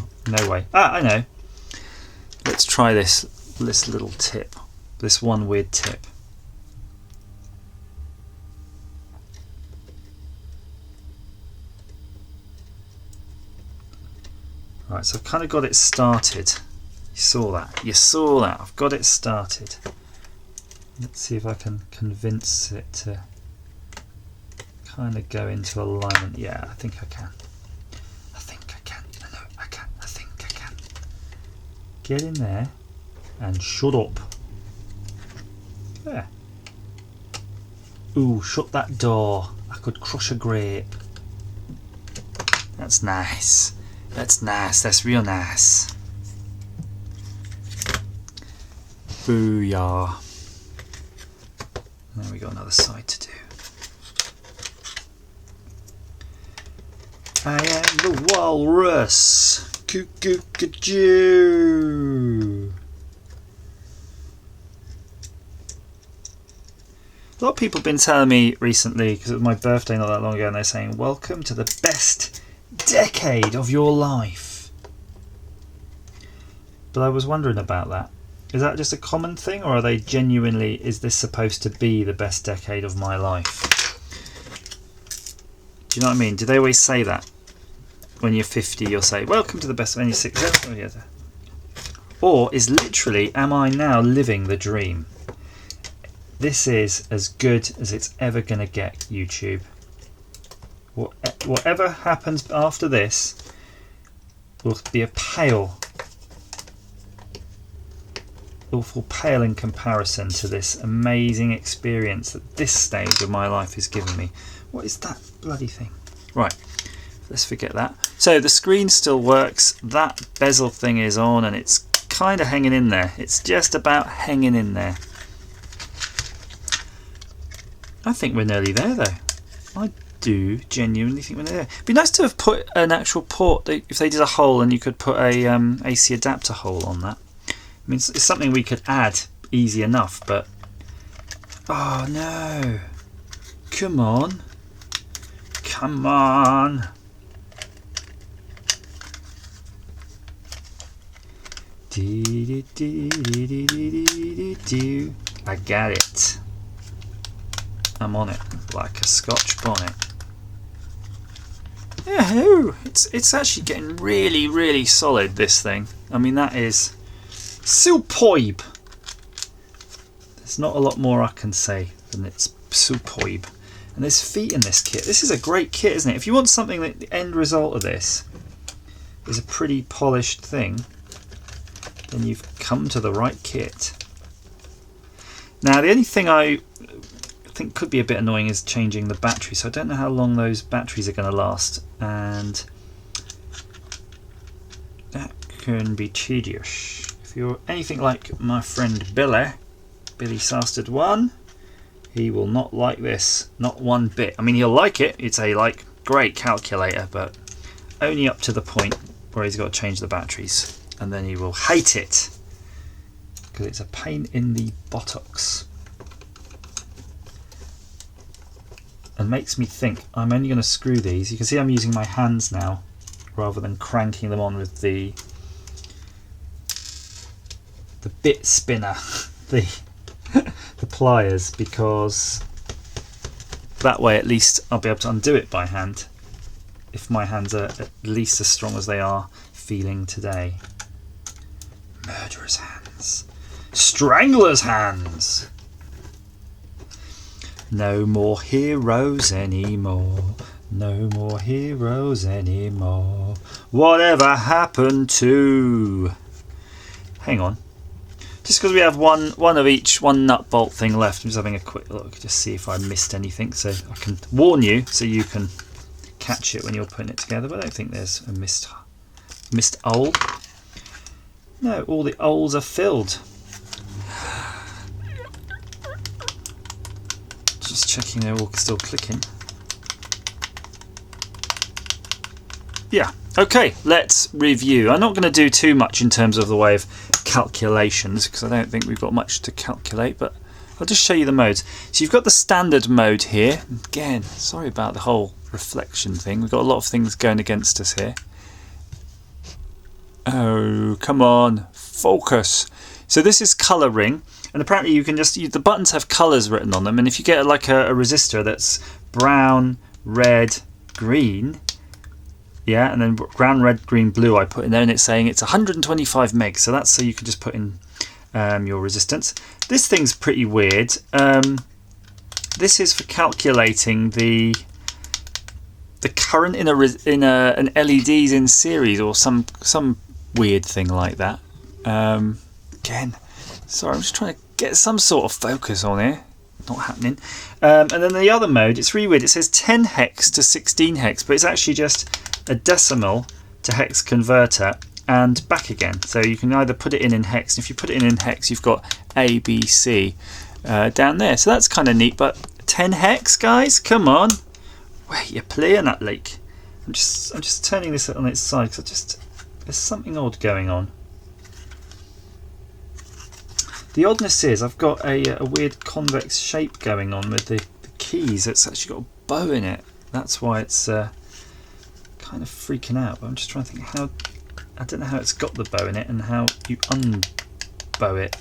Speaker 1: way. I know. Let's try this little tip, this one weird tip. Right, so I've kind of got it started. You saw that. I've got it started. Let's see if I can convince it to kind of go into alignment. Yeah, I think I can. I think I can. No, I can. I think I can. Get in there and shut up. There. Ooh, shut that door. I could crush a grape. That's nice. That's nice. That's real nice. Booyah. And then we got another side to do. I am the walrus. Coo-coo-coo-choo. A lot of people have been telling me recently, because it was my birthday not that long ago, and they're saying, welcome to the best decade of your life. But I was wondering about that. Is that just a common thing, or are they genuinely, is this supposed to be the best decade of my life? Do you know what I mean? Do they always say that? When you're 50, you'll say, welcome to the best of any 6. Or is literally, am I now living the dream? This is as good as it's ever going to get, YouTube. Whatever happens after this will be a pale in comparison to this amazing experience that this stage of my life has given me. What is that bloody thing? Right, let's forget that. So the screen still works, that bezel thing is on, and it's kind of hanging in there. It's just about hanging in there. I think we're nearly there though. I do genuinely think we're there. It'd be nice to have put an actual port, if they did a hole and you could put a AC adapter hole on that. I mean, it's something we could add easy enough, but oh no, come on, come on. I got it. I'm on it like a Scotch bonnet. Yeah, it's actually getting really, really solid, this thing. I mean, that is superb. There's not a lot more I can say than it's superb. And there's feet in this kit. This is a great kit, isn't it? If you want something that the end result of this is a pretty polished thing, then you've come to the right kit. Now, the only thing I think could be a bit annoying is changing the battery. So I don't know how long those batteries are going to last, and that can be tedious. If you're anything like my friend Billy Sastard 1, he will not like this, not one bit. I mean, he'll like it. It's a great calculator, but only up to the point where he's got to change the batteries, and then he will hate it because it's a pain in the buttocks and makes me think I'm only going to screw these. You can see I'm using my hands now rather than cranking them on with the bit spinner, the pliers, because that way at least I'll be able to undo it by hand if my hands are at least as strong as they are feeling today. Murderer's hands. Strangler's hands. No more heroes anymore. No more heroes anymore. Whatever happened to... Hang on. Just because we have one of each, one nut bolt thing left, I'm just having a quick look, just see if I missed anything, so I can warn you, so you can catch it when you're putting it together. But I don't think there's a missed hole. No, all the holes are filled. Just checking they're all still clicking. Yeah, okay, let's review. I'm not going to do too much in terms of the way of calculations because I don't think we've got much to calculate, but I'll just show you the modes. So you've got the standard mode here. Again, sorry about the whole reflection thing. We've got a lot of things going against us here. Oh, come on, focus. So this is colouring, and apparently you can just the buttons have colours written on them, and if you get like a resistor that's brown, red, green, yeah, and then brown, red, green, blue I put in there, and it's saying it's 125 meg, so that's so you can just put in your resistance. This thing's pretty weird. This is for calculating the current in an LEDs in series or some weird thing like that. Again, sorry, I'm just trying to get some sort of focus on here. Not happening. And then the other mode, it's really weird. It says 10 hex to 16 hex, but it's actually just a decimal to hex converter and back again. So you can either put it in hex, and if you put it in hex, you've got A, B, C down there. So that's kind of neat. But 10 hex, guys, come on, where you playing that leak? I'm just turning this on its side because there's something odd going on. The oddness is I've got a weird convex shape going on with the keys. It's actually got a bow in it. That's why it's kind of freaking out. But I'm just trying to think how. I don't know how it's got the bow in it and how you unbow it.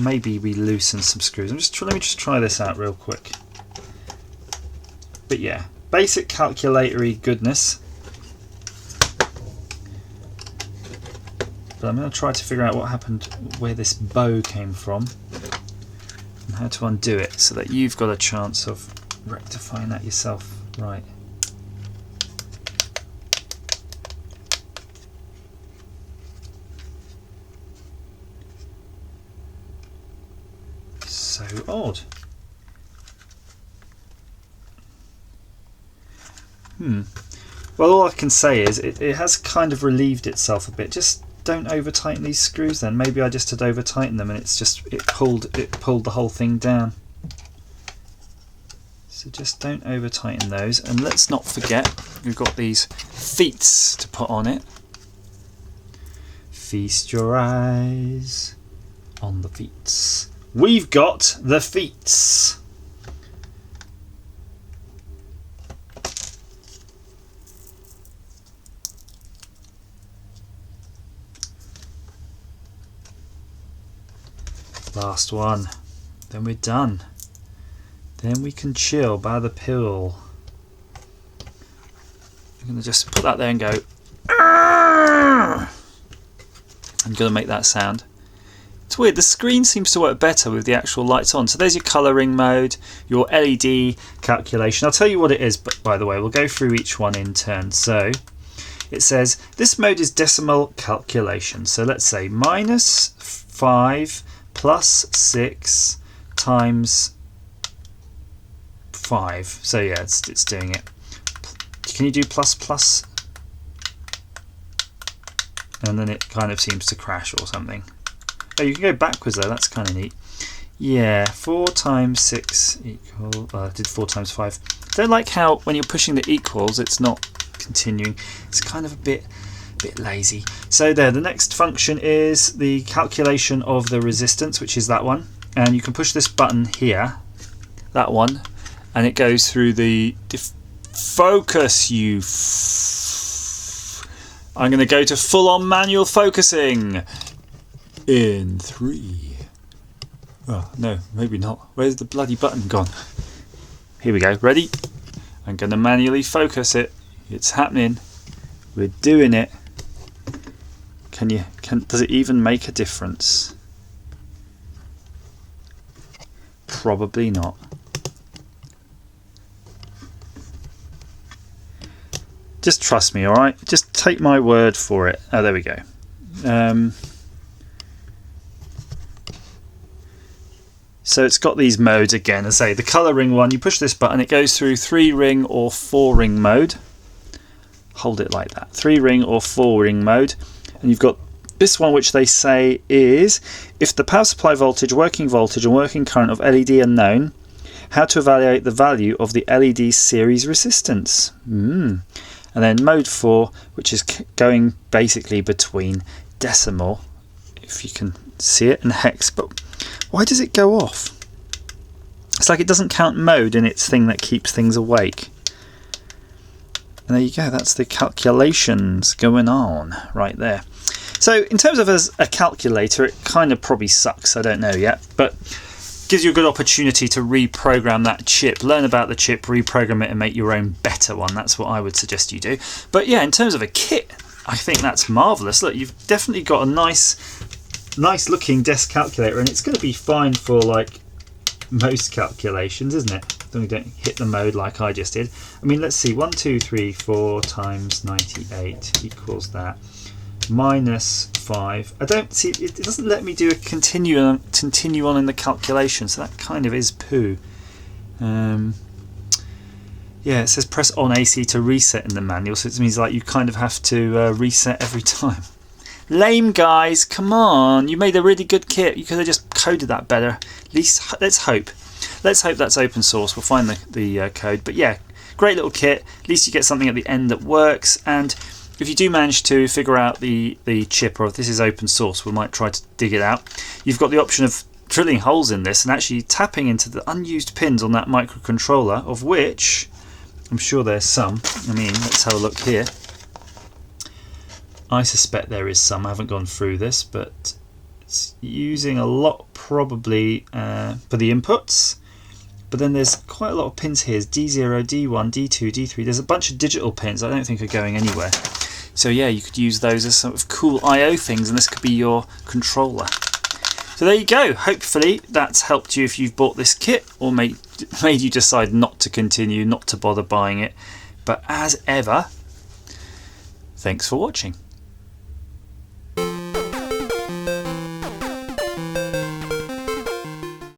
Speaker 1: Maybe we loosen some screws. Let me just try this out real quick. But yeah, basic calculatory goodness. But I'm going to try to figure out what happened, where this bow came from, and how to undo it so that you've got a chance of rectifying that yourself. Right. So odd. Well, all I can say is it has kind of relieved itself a bit. Just don't over tighten these screws then. Maybe I just had over tightened them and it pulled the whole thing down. So just don't over tighten those, and let's not forget we've got these feets to put on it. Feast your eyes on the feets. We've got the feets. Last one, then we're done. Then we can chill by the pill. I'm going to just put that there and go. I'm going to make that sound. It's weird, the screen seems to work better with the actual lights on. So there's your colouring mode, your LED calculation. I'll tell you what it is, but by the way, we'll go through each one in turn. So it says this mode is decimal calculation. So let's say -5 plus 6 times 5. So yeah, it's doing it. Can you do plus? And then it kind of seems to crash or something. Oh, you can go backwards though, that's kind of neat. Yeah, 4 times 6 equals... I did 4 times 5. I don't like how when you're pushing the equals it's not continuing. It's kind of a bit lazy. So there, the next function is the calculation of the resistance, which is that one. And you can push this button here, that one, and it goes through the focus. I'm going to go to full-on manual focusing. In 3. Oh, no, maybe not. Where's the bloody button gone? Here we go. Ready? I'm going to manually focus it. It's happening. We're doing it. Does it even make a difference? Probably not. Just trust me, alright? Just take my word for it. Oh, there we go. So it's got these modes again. As I say, the colouring one, you push this button, it goes through 3-ring or 4-ring mode. Hold it like that. 3-ring or 4-ring mode. And you've got this one, which they say is if the power supply voltage, working voltage and working current of LED are known, how to evaluate the value of the LED series resistance. And then mode 4, which is going basically between decimal, if you can see it, and hex. But why does it go off? It's like it doesn't count mode in its thing that keeps things awake. And there you go, that's the calculations going on right there. So in terms of as a calculator, it kind of probably sucks, I don't know yet, but gives you a good opportunity to reprogram that chip, learn about the chip, reprogram it and make your own better one. That's what I would suggest you do. But yeah, in terms of a kit, I think that's marvellous. Look, you've definitely got a nice looking desk calculator, and it's going to be fine for like most calculations, isn't it? Then we don't hit the mode like I just did. I mean, let's see, 1 2 3 4 times 98 equals that -5. I don't see, it doesn't let me do a continue on in the calculation, so that kind of is poo. Yeah, it says press on AC to reset in the manual, so it means like you kind of have to reset every time. Lame, guys, come on, you made a really good kit. You could have just coded that better. At least, let's hope that's open source. We'll find the code. But yeah, great little kit. At least you get something at the end that works. And if you do manage to figure out the chip, or if this is open source, we might try to dig it out. You've got the option of drilling holes in this and actually tapping into the unused pins on that microcontroller, of which I'm sure there's some. I mean, let's have a look here. I suspect there is some. I haven't gone through this, but it's using a lot probably for the inputs. But then there's quite a lot of pins here. There's D0, D1, D2, D3. There's a bunch of digital pins I don't think are going anywhere. So yeah, you could use those as sort of cool I/O things, and this could be your controller. So there you go. Hopefully that's helped you if you've bought this kit, or made you decide not to continue, not to bother buying it. But as ever, thanks for watching.